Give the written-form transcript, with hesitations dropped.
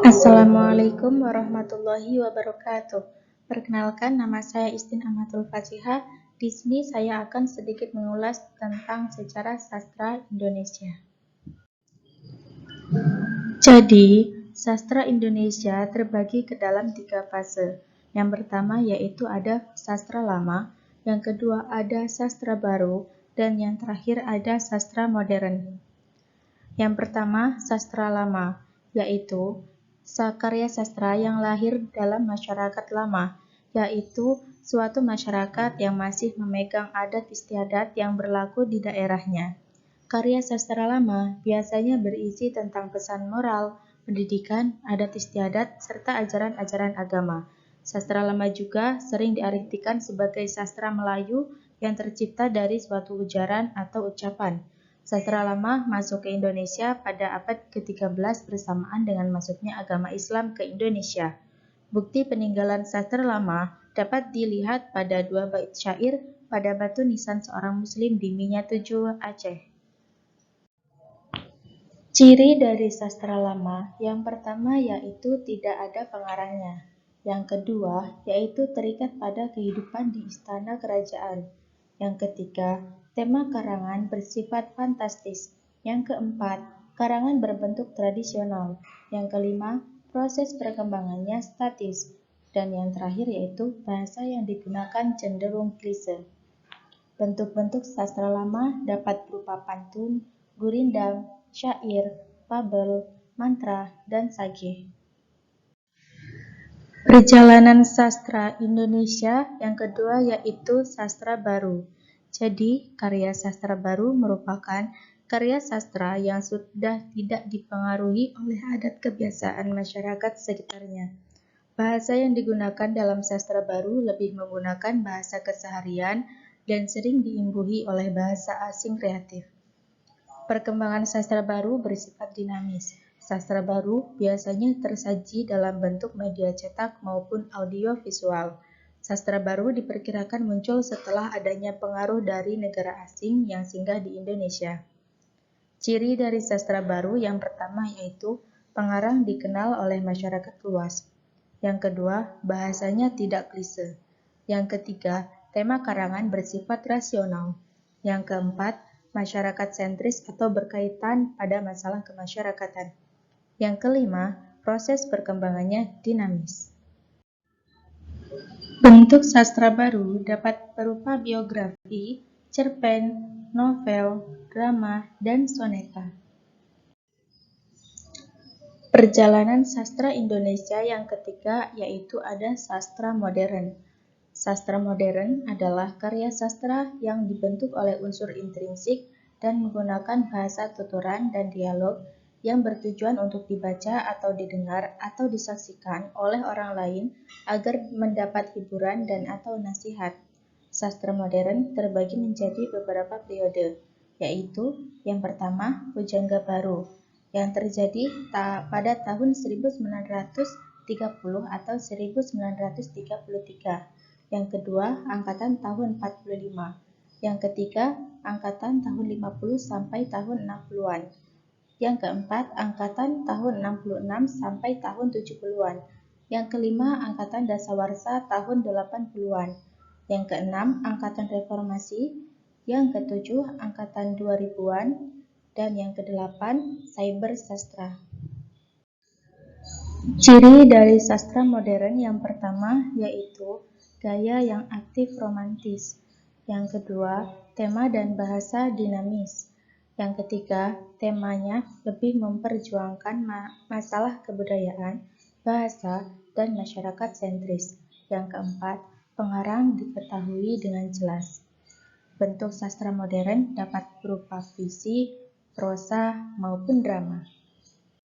Assalamualaikum warahmatullahi wabarakatuh. Perkenalkan, nama saya Istin Ahmadul Fatihah. Di sini saya akan sedikit mengulas tentang sejarah sastra Indonesia. Jadi, sastra Indonesia terbagi ke dalam 3 fase. Yang pertama yaitu ada sastra lama, yang kedua ada sastra baru, dan yang terakhir ada sastra modern. Yang pertama, sastra lama, yaitu karya sastra yang lahir dalam masyarakat lama, yaitu suatu masyarakat yang masih memegang adat istiadat yang berlaku di daerahnya. Karya sastra lama biasanya berisi tentang pesan moral, pendidikan, adat istiadat, serta ajaran-ajaran agama. Sastra lama juga sering diartikan sebagai sastra Melayu yang tercipta dari suatu ujaran atau ucapan. Sastra lama masuk ke Indonesia pada abad ke-13 bersamaan dengan masuknya agama Islam ke Indonesia. Bukti peninggalan sastra lama dapat dilihat pada 2 bait syair pada batu nisan seorang muslim di Minyak 7, Aceh. Ciri dari sastra lama yang pertama yaitu tidak ada pengarangnya. Yang kedua yaitu terikat pada kehidupan di istana kerajaan. Yang ketiga, tema karangan bersifat fantastis. Yang keempat, karangan berbentuk tradisional. Yang kelima, proses perkembangannya statis. Dan yang terakhir yaitu bahasa yang digunakan cenderung klise. Bentuk-bentuk sastra lama dapat berupa pantun, gurindam, syair, fabel, mantra, dan sage. Perjalanan sastra Indonesia yang kedua yaitu sastra baru. Jadi, karya sastra baru merupakan karya sastra yang sudah tidak dipengaruhi oleh adat kebiasaan masyarakat sekitarnya. Bahasa yang digunakan dalam sastra baru lebih menggunakan bahasa keseharian dan sering diimbuhi oleh bahasa asing kreatif. Perkembangan sastra baru bersifat dinamis. Sastra baru biasanya tersaji dalam bentuk media cetak maupun audio-visual. Sastra baru diperkirakan muncul setelah adanya pengaruh dari negara asing yang singgah di Indonesia. Ciri dari sastra baru yang pertama yaitu pengarang dikenal oleh masyarakat luas. Yang kedua, bahasanya tidak klise. Yang ketiga, tema karangan bersifat rasional. Yang keempat, masyarakat sentris atau berkaitan pada masalah kemasyarakatan. Yang kelima, proses perkembangannya dinamis. Bentuk sastra baru dapat berupa biografi, cerpen, novel, drama, dan soneta. Perjalanan sastra Indonesia yang ketiga yaitu ada sastra modern. Sastra modern adalah karya sastra yang dibentuk oleh unsur intrinsik dan menggunakan bahasa tuturan dan dialog yang bertujuan untuk dibaca atau didengar atau disaksikan oleh orang lain agar mendapat hiburan dan atau nasihat. Sastra modern terbagi menjadi beberapa periode, yaitu yang pertama, Pujangga Baru, yang terjadi pada tahun 1930 atau 1933. Yang kedua, angkatan tahun 45. Yang ketiga, angkatan tahun 50 sampai tahun 60-an. Yang keempat, angkatan tahun 66 sampai tahun 70-an. Yang kelima, angkatan dasawarsa tahun 80-an. Yang keenam, angkatan reformasi. Yang ketujuh, angkatan 2000-an. Dan yang kedelapan, cyber sastra. Ciri dari sastra modern yang pertama yaitu gaya yang aktif romantis. Yang kedua, tema dan bahasa dinamis. Yang ketiga, temanya lebih memperjuangkan masalah kebudayaan, bahasa, dan masyarakat sentris. Yang keempat, pengarang diketahui dengan jelas. Bentuk sastra modern dapat berupa puisi, prosa, maupun drama.